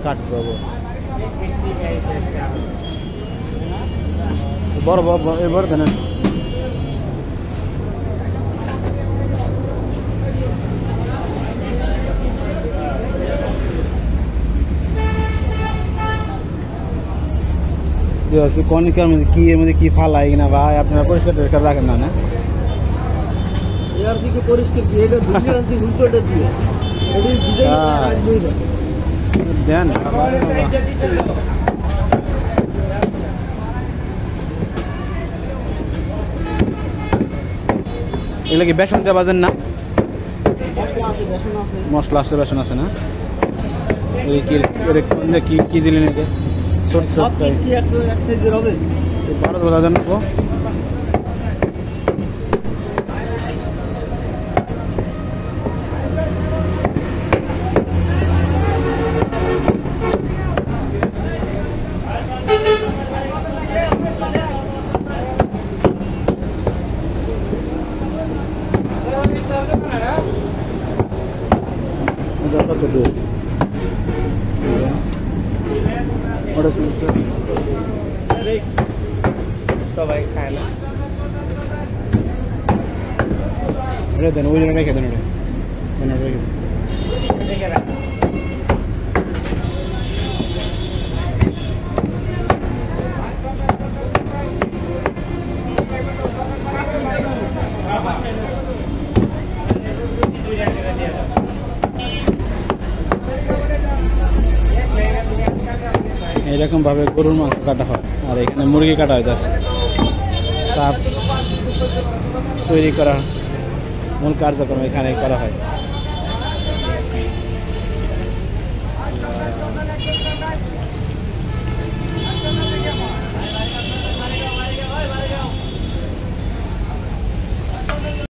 কাটতে হবে বড় বড় এবার দেন কনিকার মধ্যে কি এর মধ্যে কি ফালাই কিনা ভাই আপনারা পরিষ্কার টরিষ্কার রাখেন না না এর দিকে পরিষ্কার দিয়ে এটা ধুয়ে আনছি উল্টোটা দিয়ে এটি ভিজে রাখ দিয়ে দেন এগুলো কি বেসন দিয়ে বাজেন না মশলা আছে বেসন আছে না কি কি দিলেন এটা ছোট ছোট কি এক সাইজের হবে 12 দেন নেবো সবাই খায় না দেন ওই রেখে দেন এরকম ভাবে গরুর মাংস কাটা হয় আর এখানে মুরগি কাটা হয় তাপ তৈরি করা মূল কার্যক্রম এখানে করা হয়।